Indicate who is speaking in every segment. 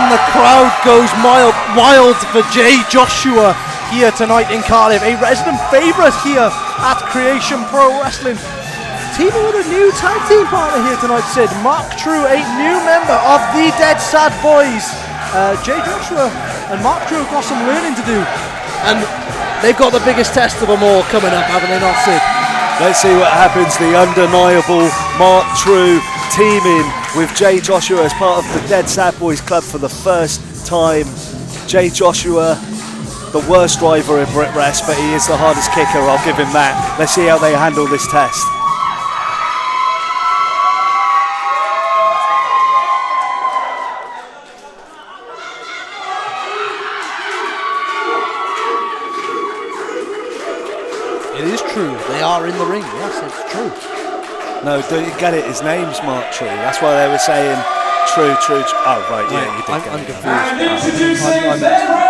Speaker 1: And the crowd goes wild for Jay Joshua here tonight in Cardiff. A resident favourite here at Creation Pro Wrestling. Teaming with a new tag team partner here tonight, Sid. Mark Trew, a new member of the Dead Sad Boys. Jay Joshua and Mark Trew have got some learning to do. And they've got the biggest test of them all coming up, haven't they not, Sid?
Speaker 2: Let's see what happens. The undeniable Mark Trew teaming with Jay Joshua as part of the Dead Sad Boys Club for the first time. Jay Joshua, the worst driver in Brit Rest, but he is the hardest kicker, I'll give him that. Let's see how they handle this test.
Speaker 1: It is true, they are in the ring, yes, it's true.
Speaker 2: No, don't you get it? His name's Mark Trew. That's why they were saying Trew. Oh, right, yeah, you did
Speaker 1: I'm
Speaker 2: get it.
Speaker 1: confused.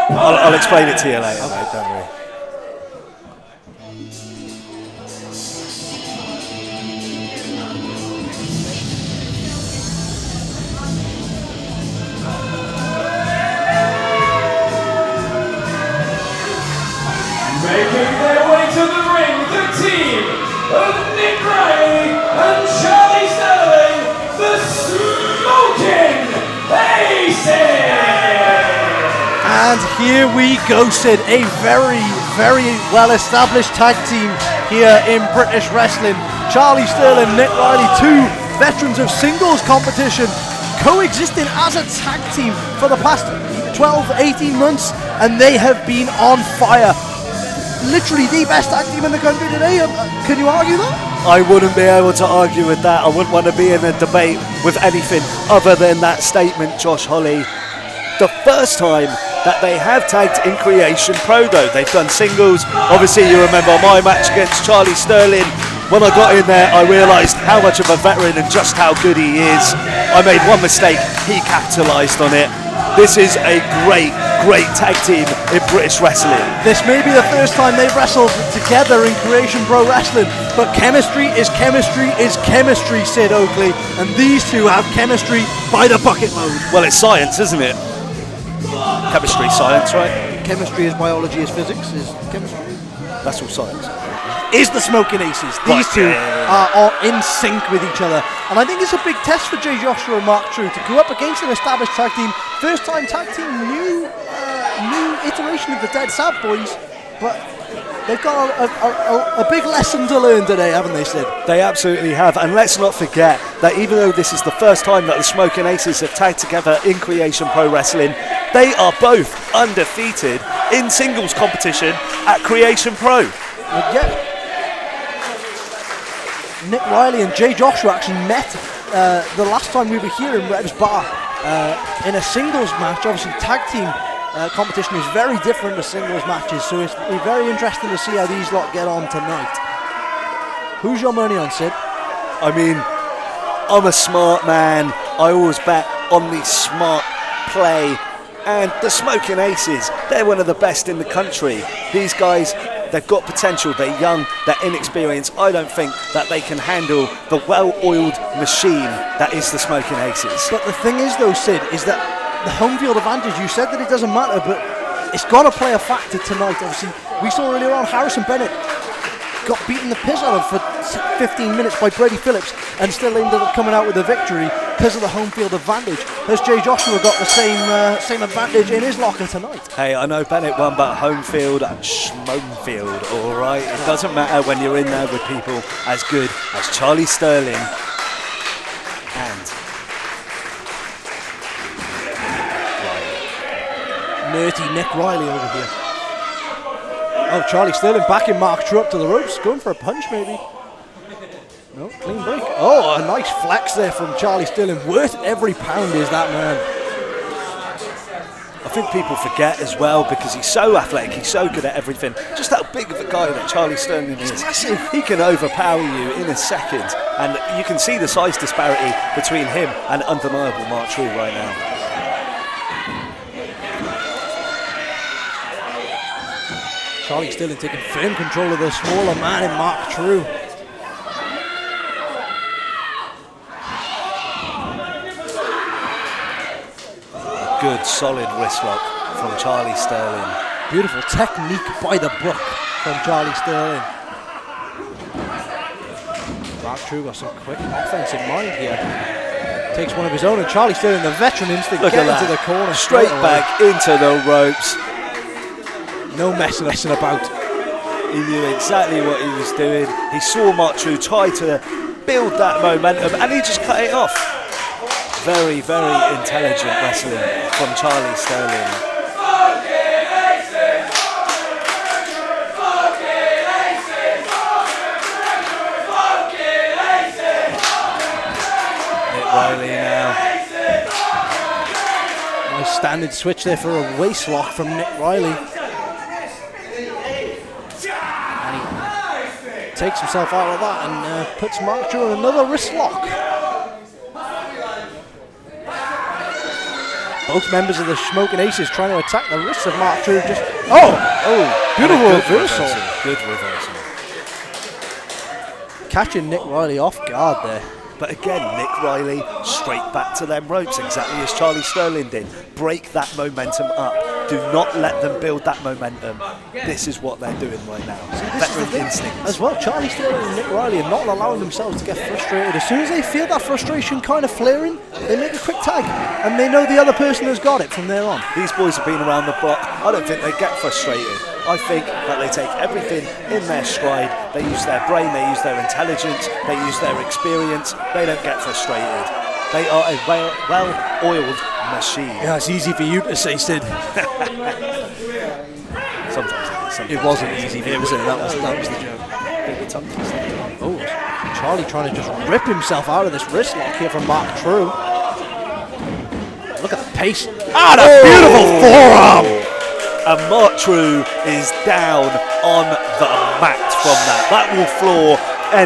Speaker 2: I'll explain it to you later, mate, don't worry.
Speaker 3: Making their way to the ring, the team of Nick Riley and Charlie Sterling, the Smokin
Speaker 1: And here we go, Sid. A very, very well-established tag team here in British wrestling. Charlie Sterling, Nick Riley, two veterans of singles competition, coexisting as a tag team for the past 12, 18 months, and they have been on fire. Literally the best tag team in the country today. Can you argue that?
Speaker 2: I wouldn't be able to argue with that. I wouldn't want to be in a debate with anything other than that statement, Josh Holly. The first time that they have tagged in Creation Pro, though. They've done singles. Obviously, you remember my match against Charlie Sterling. When I got in there, I realised how much of a veteran and just how good he is. I made one mistake. He capitalised on it. This is a great, great tag team in British wrestling.
Speaker 1: This may be the first time they've wrestled together in Creation Pro Wrestling, but chemistry is chemistry is chemistry, Sid Oakley, and these two have chemistry by the bucket load.
Speaker 2: Well, it's science, isn't it? Chemistry, science, right?
Speaker 1: Chemistry is biology, is physics, is chemistry.
Speaker 2: That's all science.
Speaker 1: Is the Smokin Aces. These two are in sync with each other. And I think it's a big test for Jay Joshua and Mark Trew to go up against an established tag team. First time tag team, new iteration of the Dead Sad Boys. But they've got a big lesson to learn today, haven't they, Sid?
Speaker 2: They absolutely have. And let's not forget that even though this is the first time that the Smokin Aces have tagged together in Creation Pro Wrestling, they are both undefeated in singles competition at Creation Pro.
Speaker 1: Yeah. Nick Riley and Jay Joshua actually met the last time we were here in Reb's Bar in a singles match. Obviously, tag team competition is very different to singles matches, so it's very interesting to see how these lot get on tonight. Who's your money on, Sid?
Speaker 2: I mean, I'm a smart man. I always bet on the smart play. And the Smokin Aces, they're one of the best in the country. These guys, they've got potential, they're young, they're inexperienced. I don't think that they can handle the well-oiled machine that is the Smokin Aces.
Speaker 1: But the thing is though, Sid, is that the home field advantage, you said that it doesn't matter, but it's got to play a factor tonight. Obviously, we saw earlier on Harrison Bennett got beaten the piss out of for 15 minutes by Brady Phillips and still ended up coming out with a victory because of the home field advantage. Has Jay Joshua got the same advantage in his locker tonight?
Speaker 2: Hey, I know Bennett won, but home field and schmome field, all right? It doesn't matter when you're in there with people as good as Charlie Sterling and
Speaker 1: nerdy Nick Riley over here. Oh, Charlie Sterling backing Mark Trew up to the ropes, going for a punch maybe. No, clean break. Oh, a nice flex there from Charlie Sterling. Worth every pound is that man.
Speaker 2: I think people forget as well because he's so athletic, he's so good at everything. Just how big of a guy that Charlie Sterling is.
Speaker 1: He's massive.
Speaker 2: He can overpower you in a second. And you can see the size disparity between him and undeniable Mark Trew right now.
Speaker 1: Charlie Sterling taking firm control of the smaller man in Mark Trew.
Speaker 2: Good, solid wrist lock from Charlie Sterling.
Speaker 1: Beautiful technique by the book from Charlie Sterling. Mark Trew got some quick offense in mind here. Takes one of his own, and Charlie Sterling, the veteran instinct,
Speaker 2: Look
Speaker 1: get
Speaker 2: at
Speaker 1: into
Speaker 2: that.
Speaker 1: the corner.
Speaker 2: Straight back into the ropes.
Speaker 1: No messing about.
Speaker 2: He knew exactly what he was doing. He saw Mark Trew try to build that momentum, and he just cut it off. Very, very intelligent wrestling from Charlie Sterling. Nick Riley now.
Speaker 1: Nice standard switch there for a waist lock from Nick Riley. And he takes himself out of that and puts Mark Trew in another wrist lock. Both members of the Smokin' Aces trying to attack the wrists of Mark Trew. Just beautiful reversal.
Speaker 2: Good reversal.
Speaker 1: Catching Nick Riley off guard there.
Speaker 2: But again, Nick Riley straight back to them ropes, exactly as Charlie Sterling did. Break that momentum up. Do not let them build that momentum. This is what they're doing right now. Veteran instinct.
Speaker 1: As well, Charlie Sterling and Nick Riley are not allowing themselves to get frustrated. As soon as they feel that frustration kind of flaring, they make a quick tag, and they know the other person has got it from there on.
Speaker 2: These boys have been around the block. I don't think they get frustrated. I think that they take everything in their stride. They use their brain, they use their intelligence, they use their experience. They don't get frustrated. They are a well-oiled machine.
Speaker 1: Yeah, it's easy for you to say, Sid.
Speaker 2: Sometimes
Speaker 1: It wasn't easy for you to say. That was the joke. Oh, Charlie trying to just rip himself out of this wrist lock here from Mark Trew. Look at the pace. Ah, the beautiful forearm!
Speaker 2: And Mark Trew is down on the mat from that. That will floor a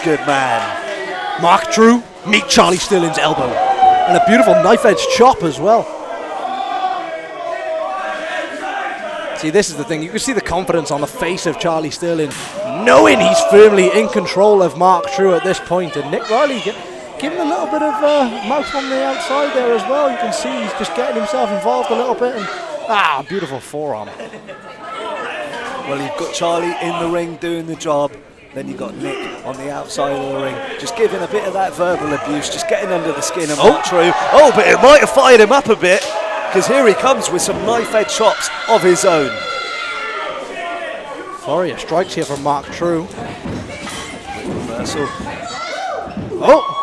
Speaker 2: good man.
Speaker 1: Mark Trew, meet Charlie Sterling's elbow. And a beautiful knife edge chop as well. See, this is the thing. You can see the confidence on the face of Charlie Sterling, knowing he's firmly in control of Mark Trew at this point. And Nick Riley giving a little bit of mouth on the outside there as well. You can see he's just getting himself involved a little bit. And beautiful forearm.
Speaker 2: Well, you've got Charlie in the ring doing the job. Then you've got Nick on the outside of the ring, just giving a bit of that verbal abuse, just getting under the skin of Mark Trew. Oh, but it might have fired him up a bit, because here he comes with some knife-edge chops of his own.
Speaker 1: Flurry of strikes here from Mark Trew.
Speaker 2: Reversal.
Speaker 1: Oh!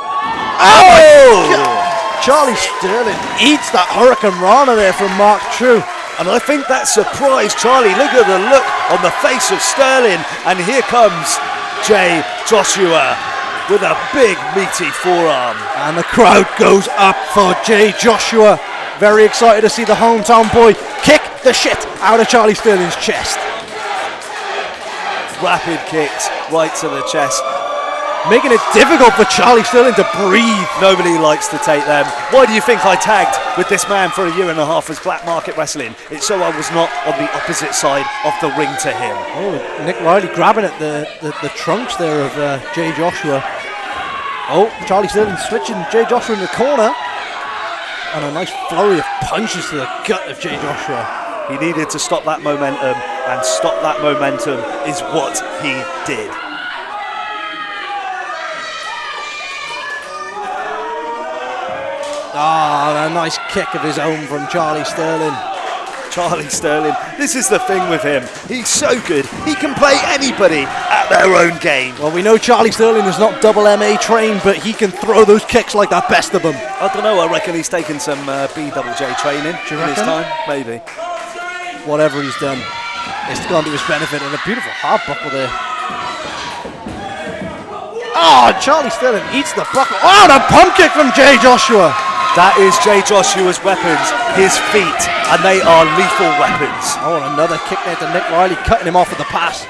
Speaker 1: Charlie Sterling eats that Hurricane Rana there from Mark Trew.
Speaker 2: And I think that surprised Charlie. Look at the look on the face of Sterling. And here comes Jay Joshua with a big meaty forearm.
Speaker 1: And the crowd goes up for Jay Joshua. Very excited to see the hometown boy kick the shit out of Charlie Sterling's chest.
Speaker 2: Rapid kicks right to the chest.
Speaker 1: Making it difficult for Charlie Sterling to breathe.
Speaker 2: Nobody likes to take them. Why do you think I tagged with this man for 1.5 years as Black Market Wrestling? It's so I was not on the opposite side of the ring to him.
Speaker 1: Oh, Nick Riley grabbing at the trunks there of Jay Joshua. Oh, Charlie Sterling switching Jay Joshua in the corner. And a nice flurry of punches to the gut of Jay Joshua.
Speaker 2: He needed to stop that momentum, and stop that momentum is what he did.
Speaker 1: A nice kick of his own from Charlie Sterling.
Speaker 2: Charlie Sterling, this is the thing with him. He's so good. He can play anybody at their own game.
Speaker 1: Well, we know Charlie Sterling is not double MA trained, but he can throw those kicks like the best of them.
Speaker 2: I don't know. I reckon he's taken some BJJ training in his time. Maybe.
Speaker 1: Whatever he's done, it's gone to his benefit. And a beautiful hard buckle there. Oh, Charlie Sterling eats the buckle. Oh, the pump kick from Jay Joshua.
Speaker 2: That is Jay Joshua's weapons, his feet, and they are lethal weapons.
Speaker 1: Oh, and another kick there to Nick Riley, cutting him off with the pass.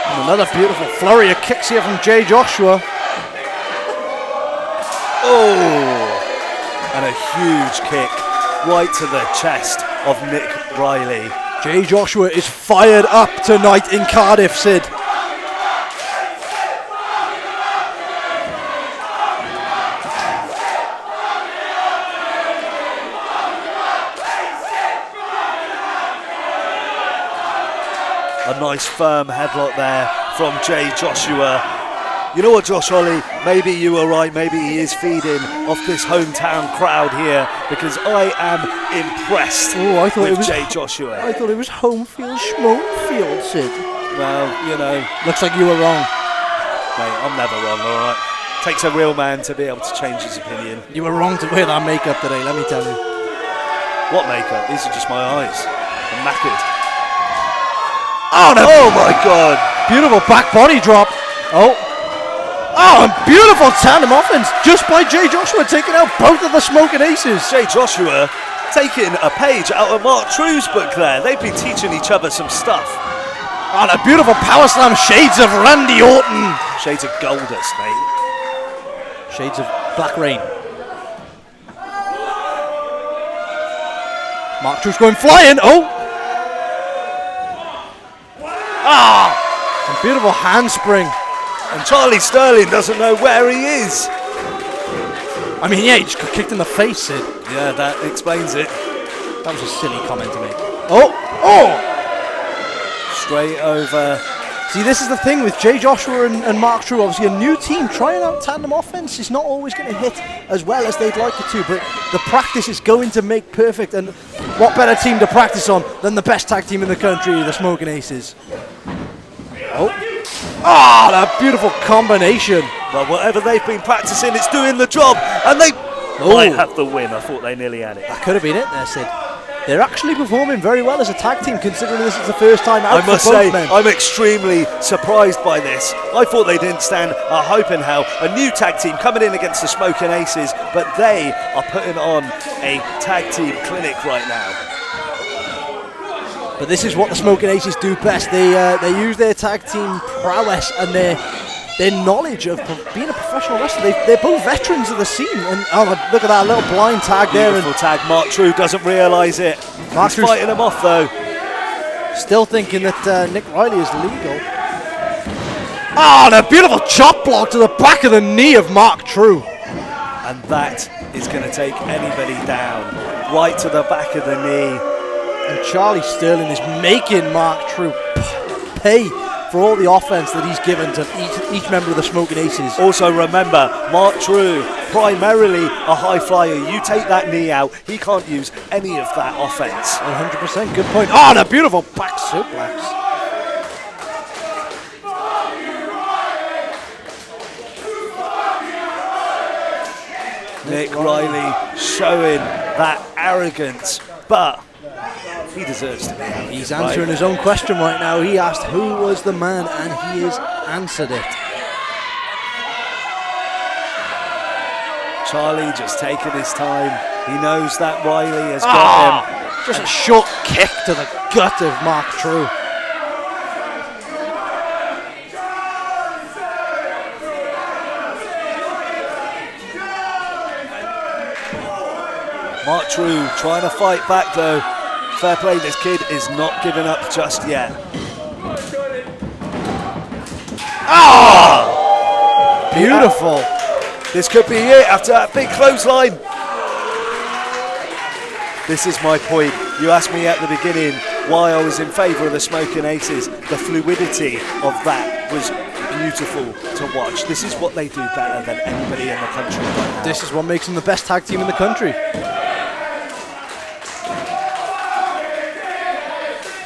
Speaker 1: And another beautiful flurry of kicks here from Jay Joshua.
Speaker 2: Oh, and a huge kick right to the chest of Nick Riley.
Speaker 1: Jay Joshua is fired up tonight in Cardiff, Sid.
Speaker 2: A nice firm headlock there from Jay Joshua. You know what, Josh Holly? Maybe you were right. Maybe he is feeding off this hometown crowd here, because I am impressed with Jay Joshua.
Speaker 1: I thought it was home field, smoke field, Sid.
Speaker 2: Well, you know.
Speaker 1: Looks like you were wrong.
Speaker 2: Mate, I'm never wrong, all right? Takes a real man to be able to change his opinion.
Speaker 1: You were wrong to wear that makeup today, let me tell you.
Speaker 2: What makeup? These are just my eyes. I'm knackered.
Speaker 1: Oh
Speaker 2: my God!
Speaker 1: Beautiful back body drop. Oh, and beautiful tandem offense just by Jay Joshua, taking out both of the Smokin Aces.
Speaker 2: Jay Joshua taking a page out of Mark Trew's book there. They've been teaching each other some stuff.
Speaker 1: And a beautiful power slam, shades of Randy Orton.
Speaker 2: Shades of Goldust, mate.
Speaker 1: Shades of Black Rain. Mark Trew's going flying. And beautiful handspring.
Speaker 2: And Charlie Sterling doesn't know where he is.
Speaker 1: I mean, yeah, he just got kicked in the face, Sid.
Speaker 2: Yeah, that explains it.
Speaker 1: That was a silly comment to make.
Speaker 2: Straight over.
Speaker 1: See, this is the thing with Jay Joshua and Mark Trew. Obviously, a new team trying out tandem offense is not always going to hit as well as they'd like it to, but the practice is going to make perfect. And what better team to practice on than the best tag team in the country, the Smokin Aces? That beautiful combination.
Speaker 2: Well, whatever they've been practicing, it's doing the job, and they might have the win. I thought they nearly had it.
Speaker 1: That could have been it there, Sid. They're actually performing very well as a tag team, considering this is the first time out.
Speaker 2: I must say, I'm extremely surprised by this. I thought they didn't stand a hope in hell. A new tag team coming in against the Smokin Aces, but they are putting on a tag team clinic right now.
Speaker 1: But this is what the Smokin Aces do best. They use their tag team prowess and their knowledge of being a professional wrestler. They're both veterans of the scene. And look at that little blind tag there.
Speaker 2: Beautiful tag. Mark Trew doesn't realise it. He's fighting him off though.
Speaker 1: Still thinking that Nick Riley is legal. And a beautiful chop block to the back of the knee of Mark Trew.
Speaker 2: And that is going to take anybody down. Right to the back of the knee.
Speaker 1: And Charlie Sterling is making Mark Trew pay for all the offense that he's given to each member of the Smokin Aces.
Speaker 2: Also remember, Mark Trew, primarily a high flyer. You take that knee out, he can't use any of that offense.
Speaker 1: 100%, good point. And a beautiful back suplex.
Speaker 2: Nick Riley showing that arrogance, but he deserves to be happy.
Speaker 1: He's answering his own question right now. He asked who was the man, and he has answered it.
Speaker 2: Charlie just taking his time. He knows that Riley has got him.
Speaker 1: Just a short kick to the gut of Mark Trew.
Speaker 2: Mark Trew trying to fight back though. Fair play, this kid is not giving up just yet.
Speaker 1: Beautiful.
Speaker 2: This could be it after that big clothesline. This is my point. You asked me at the beginning why I was in favour of the Smokin Aces. The fluidity of that was beautiful to watch. This is what they do better than anybody in the country right now.
Speaker 1: This is what makes them the best tag team in the country.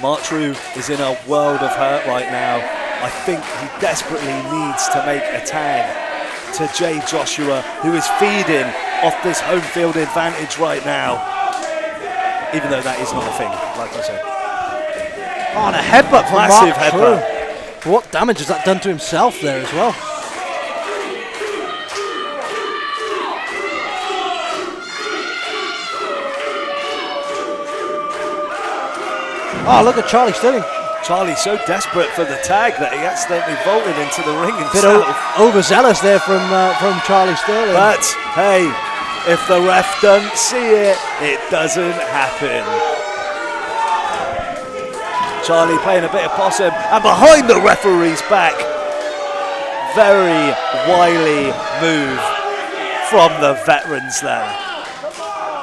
Speaker 2: Mark Trew is in a world of hurt right now. I think he desperately needs to make a tag to Jay Joshua, who is feeding off this home field advantage right now. Even though that is not a thing, like I said.
Speaker 1: And a headbutt from
Speaker 2: Massive
Speaker 1: Mark
Speaker 2: headbutt.
Speaker 1: Trew. What damage has that done to himself there as well? Look at Charlie Sterling.
Speaker 2: Charlie's so desperate for the tag that he accidentally vaulted into the ring himself.
Speaker 1: Bit overzealous there from Charlie Sterling.
Speaker 2: But hey, if the ref doesn't see it, it doesn't happen. Charlie playing a bit of possum, and behind the referee's back, very wily move from the veterans there.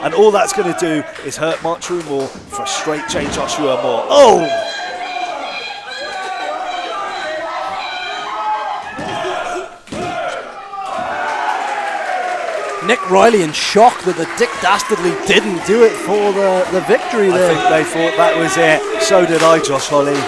Speaker 2: And all that's going to do is hurt Mark Trew more, frustrate Jay Joshua more.
Speaker 1: Nick Riley in shock that the Dick Dastardly didn't do it for the victory there.
Speaker 2: I think they thought that was it. So did I, Josh Holly.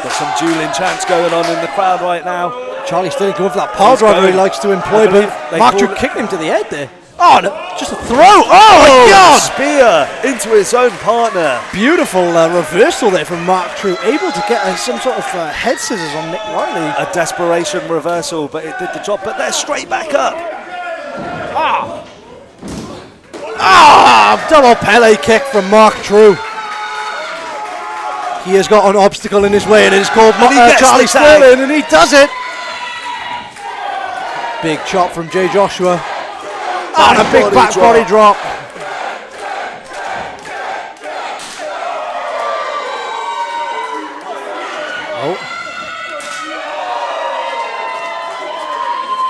Speaker 2: Got some dueling chants going on in the crowd right now.
Speaker 1: Charlie Sterling going for that power driver he likes to employ, but Mark Trew kicked him to the head there. Oh, no, just a throw. Oh, my God.
Speaker 2: Spear into his own partner.
Speaker 1: Beautiful reversal there from Mark Trew, able to get some sort of head scissors on Nick Riley.
Speaker 2: A desperation reversal, but it did the job. But they're straight back up.
Speaker 1: Double Pele kick from Mark Trew. He has got an obstacle in his way, and it is called Charlie Sterling, and he does it. Big chop from Jay Joshua. And a big back body drop.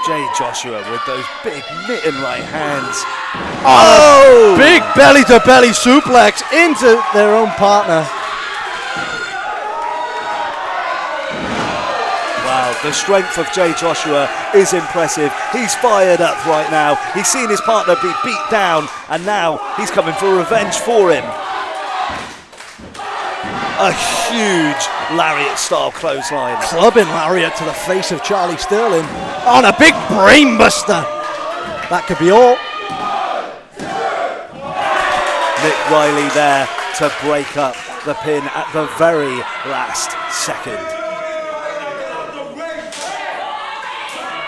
Speaker 2: Jay Joshua with those big mitten right hands.
Speaker 1: Oh! Big belly to belly suplex into their own partner.
Speaker 2: Wow, the strength of Jay Joshua is impressive. He's fired up right now. He's seen his partner be beat down, and now he's coming for revenge for him. A huge lariat-style clothesline.
Speaker 1: Clubbing lariat to the face of Charlie Sterling. On a big brainbuster. That could be all.
Speaker 2: Nick Riley there to break up the pin at the very last second.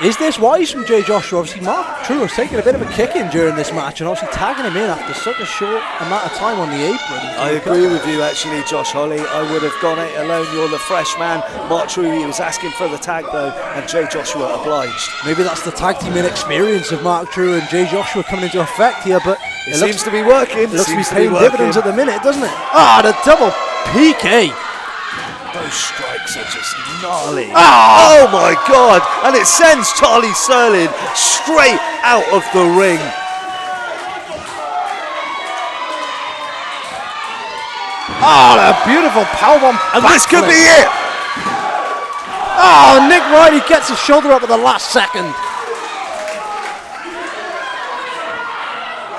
Speaker 1: Is this wise from Jay Joshua? Obviously, Mark Trew was taking a bit of a kick in during this match and obviously tagging him in after such a short amount of time on the apron.
Speaker 2: I agree with you, actually, Josh Holly. I would have gone it alone. You're the fresh man. Mark Trew, he was asking for the tag, though, and Jay Joshua obliged.
Speaker 1: Maybe that's the tag team inexperience of Mark Trew and Jay Joshua coming into effect here, but
Speaker 2: it seems to be working.
Speaker 1: It looks to be paying dividends at the minute, doesn't it? The double PK.
Speaker 2: Those strikes are just gnarly. Oh my God! And it sends Charlie Sterling straight out of the ring.
Speaker 1: A beautiful powerbomb.
Speaker 2: And this could be it.
Speaker 1: Nick Riley gets his shoulder up at the last second.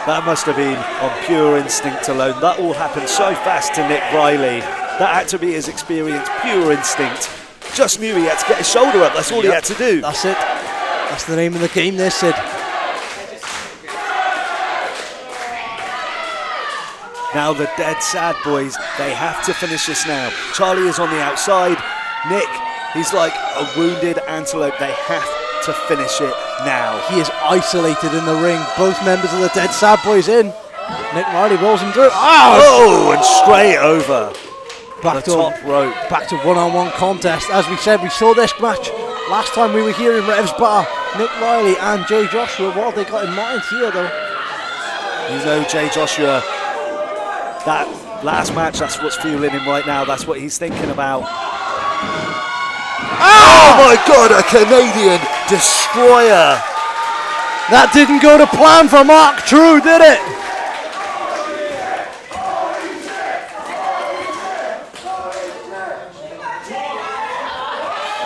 Speaker 2: That must have been on pure instinct alone. That all happened so fast to Nick Riley. That had to be his experience, pure instinct. Just knew he had to get his shoulder up, that's all he had to do.
Speaker 1: That's it. That's the name of the game there, Sid.
Speaker 2: Now the Dead Sad Boys, they have to finish this now. Charlie is on the outside. Nick, he's like a wounded antelope. They have to finish it now.
Speaker 1: He is isolated in the ring. Both members of the Dead Sad Boys in. Nick Riley rolls him through.
Speaker 2: And straight over.
Speaker 1: Back
Speaker 2: the top rope.
Speaker 1: Back to one-on-one contest. As we said, we saw this match last time we were here in Rev's Bar. Nick Riley and Jay Joshua. What have they got in mind here, though?
Speaker 2: You know, Jay Joshua, that last match, that's what's fueling him right now. That's what he's thinking about. Oh my God, a Canadian destroyer.
Speaker 1: That didn't go to plan for Mark Trew, did it?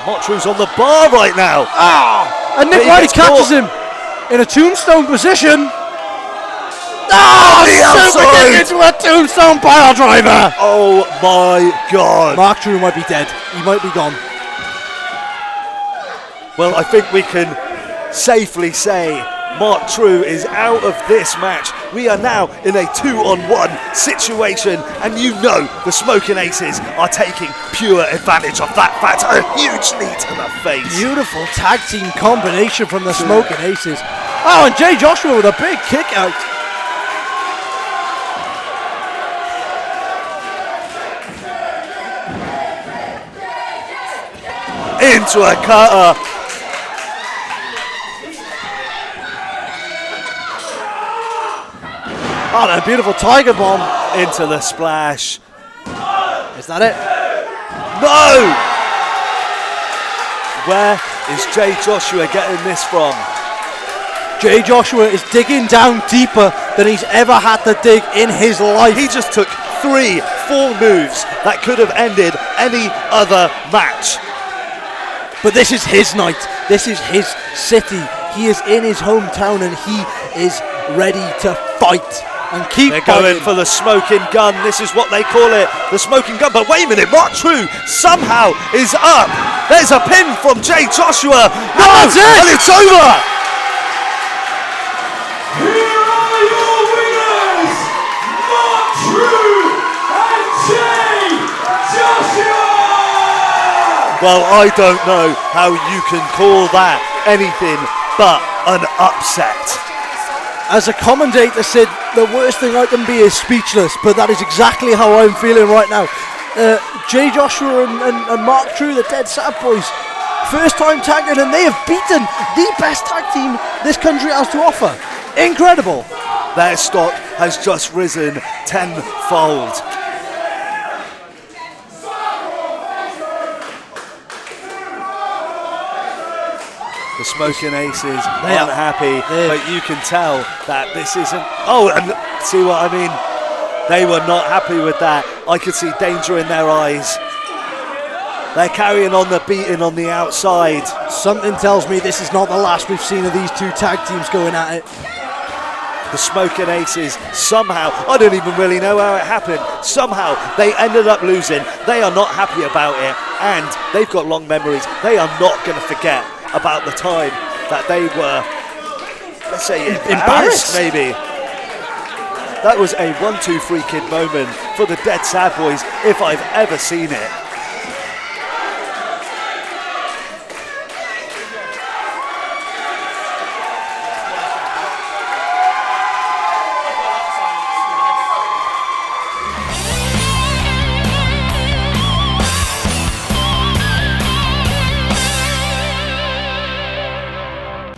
Speaker 2: Mark Trew's on the bar right now.
Speaker 1: And Nick Riley catches him in a tombstone position. Super kick into a tombstone pile driver.
Speaker 2: Oh my God.
Speaker 1: Mark Trew might be dead. He might be gone.
Speaker 2: Well, I think we can safely say Mark Trew is out of this match. We are now in a 2-on-1 situation, and you know the Smokin' Aces are taking pure advantage of that fact. A huge knee to the face.
Speaker 1: Beautiful tag team combination from the Smokin' Aces. And Jay Joshua with a big kick out.
Speaker 2: Into a cutter.
Speaker 1: A beautiful tiger bomb.
Speaker 2: Into the splash.
Speaker 1: Is that it?
Speaker 2: No! Where is Jay Joshua getting this from?
Speaker 1: Jay Joshua is digging down deeper than he's ever had to dig in his life.
Speaker 2: He just took 3-4 moves that could have ended any other match.
Speaker 1: But this is his night. This is his city. He is in his hometown and he is ready to fight and keep
Speaker 2: They're going
Speaker 1: fighting.
Speaker 2: for the smoking gun. This is what they call it, the smoking gun. But wait a minute, Mark Trew somehow is up. There's a pin from Jay Joshua. No,
Speaker 1: that's it.
Speaker 2: and it's over.
Speaker 3: Here are your winners, Mark Trew and Jay Joshua!
Speaker 2: Well, I don't know how you can call that anything but an upset.
Speaker 1: As a commentator said, the worst thing I can be is speechless, but that is exactly how I'm feeling right now. Jay Joshua and Mark Trew, the Dead Sad Boys, first time tagging, and they have beaten the best tag team this country has to offer. Incredible.
Speaker 2: Their stock has just risen tenfold. The Smokin' Aces aren't happy, but you can tell that this isn't... Oh, and see what I mean? They were not happy with that. I could see danger in their eyes. They're carrying on the beating on the outside.
Speaker 1: Something tells me this is not the last we've seen of these two tag teams going at it.
Speaker 2: The Smokin' Aces somehow, I don't even really know how it happened, somehow they ended up losing. They are not happy about it, and they've got long memories. They are not going to forget about the time that they were, let's say, embarrassed maybe. That was a 1-2-3 kid moment for the Dead Sad Boys if I've ever seen it.